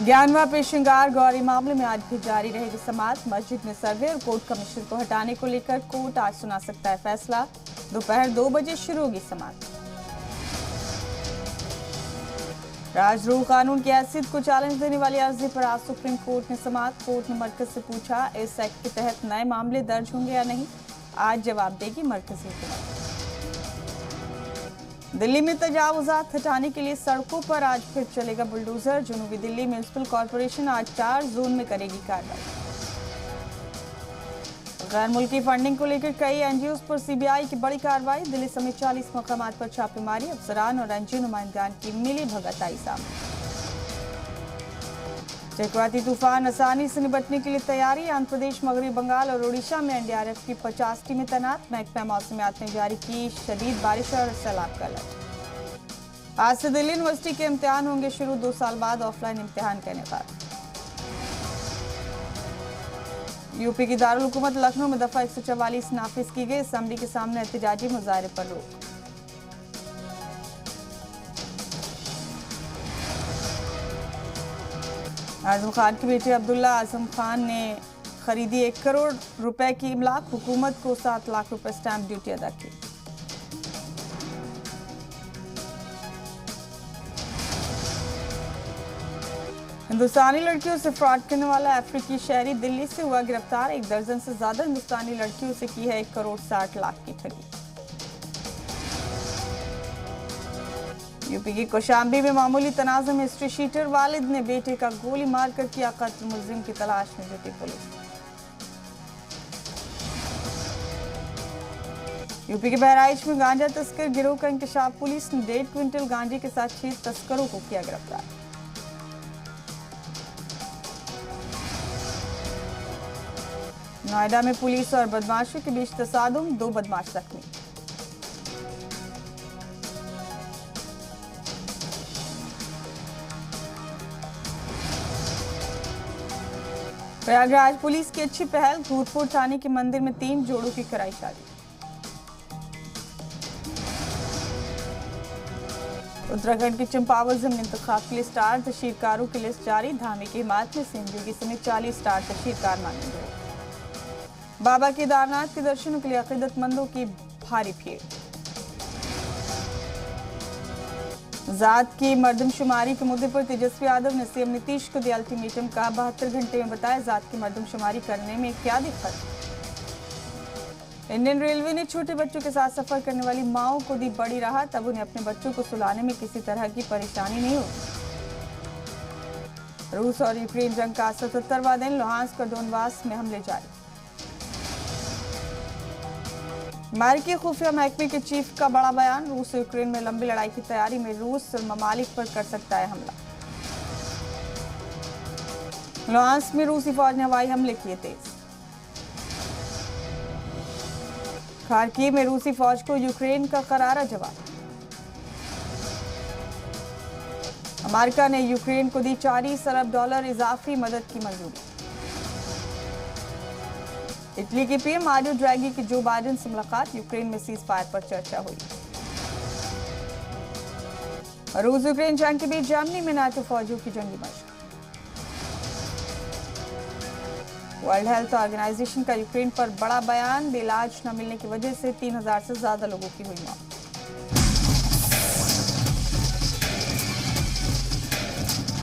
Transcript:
11वां पेशेंगार गौरी मामले में आज भी जारी रहेगी समाअत। मस्जिद में सर्वे और कोर्ट कमिश्नर को हटाने को लेकर कोर्ट आज सुना सकता है फैसला। दोपहर 2 बजे शुरू होगी समाअत। राजद्रोह कानून की हैसियत को चैलेंज देने वाली अर्जी पर आज सुप्रीम कोर्ट ने समाअत। कोर्ट ने मरकज से पूछा इस एक्ट के तहत नए मामले दर्ज होंगे या नहीं। आज जवाब देगी मरकजी हुकूमत। दिल्ली में तजावुजात हटाने के लिए सड़कों पर आज फिर चलेगा बुलडोजर। जनूबी दिल्ली म्युनिसिपल कॉरपोरेशन आज 4 जोन में करेगी कार्रवाई। गैर मुल्की फंडिंग को लेकर कई एनजीओ पर सीबीआई की बड़ी कार्रवाई। दिल्ली समेत 40 मकामात पर छापेमारी। अफसरान और एनजीओ नुमाइंदगान की मिली भगत आई सामने। चक्रवाती तूफान आसानी से निपटने के लिए तैयारी। आंध्र प्रदेश, मगरबी बंगाल और ओडिशा में एनडीआरएफ की 50 टीमें तैनात। महकमा मौसमियात ने जारी की शदीद बारिश और सैलाब का अलर्ट। आज से दिल्ली यूनिवर्सिटी के इम्तिहान होंगे शुरू। 2 साल बाद ऑफलाइन इम्तिहान का इनेकाद। यूपी की दारुल हुकूमत लखनऊ में दफा 144 नाफिज की गई। असेंबली के सामने एहतजाजी मुजाहरे पर रोक। आजम खान के बेटे अब्दुल्ला आजम खान ने खरीदी 1 करोड़ रुपए की इमलाक। हुकूमत को 7 लाख रुपए स्टैंप ड्यूटी अदा की। हिंदुस्तानी लड़कियों से फ्रॉड करने वाला अफ्रीकी शहरी दिल्ली से हुआ गिरफ्तार। 1 दर्जन से ज्यादा हिंदुस्तानी लड़कियों से की है 1 करोड़ 60 लाख की ठगी। यूपी की कौशाम्बी में मामूली तनाज़े में हिस्ट्री शीटर। वालिद ने बेटे का गोली मारकर किया कत्ल। मुलजिम की तलाश में जुटी पुलिस। यूपी के बहराइच में गांजा तस्कर गिरोह का इंकशाफ। पुलिस ने 1.5 क्विंटल गांजे के साथ 6 तस्करों को किया गिरफ्तार। नोएडा में पुलिस और बदमाशों के बीच तसादुम। 2 बदमाश जख्मी। प्रयागराज पुलिस की अच्छी पहल। भूतपुर थाने के मंदिर में 3 जोड़ों की कराई शादी। उत्तराखंड के चंपावत जिले इंतखाब के लिए स्टार तशहीरकारों की लिस्ट जारी। धामी की हिमायत में सिंधु की समेत 40 स्टार तशहीरकार माने गए। बाबा केदारनाथ के दर्शनों के लिए अकीदतमंदों की भारी भीड़। जात की मर्दमशुमारी के मुद्दे पर तेजस्वी यादव ने सीएम नीतीश को दिया अल्टीमेटम। कहा 72 घंटे में बताया जात की मर्दमशुमारी करने में क्या दिक्कत। इंडियन रेलवे ने छोटे बच्चों के साथ सफर करने वाली माओं को दी बड़ी राहत। अब उन्हें अपने बच्चों को सुलाने में किसी तरह की परेशानी नहीं होगी। रूस और यूक्रेन जंग का 77वां दिन। लुहांस्क और डोनबास में हमले जारी। अमेरिकी खुफिया महकमे के चीफ का बड़ा बयान। रूस और यूक्रेन में लंबी लड़ाई की तैयारी में रूस और ममालिक पर कर सकता है हमला। लुहांस्क में रूसी फौज ने हवाई हमले किए तेज। खार्किव में रूसी फौज को यूक्रेन का करारा जवाब। अमेरिका ने यूक्रेन को दी $40 अरब इजाफी मदद की मंजूरी। इटली के पीएम मारियो ड्रैगी की जो बाइडेन से मुलाकात। यूक्रेन में सीज फायर पर चर्चा हुई। रूस यूक्रेन जंग के बीच जर्मनी में नाटो फौजियों की जंगी मशक। वर्ल्ड हेल्थ ऑर्गेनाइजेशन का यूक्रेन पर बड़ा बयान। इलाज न मिलने की वजह से 3000 से ज्यादा लोगों की हुई मौत।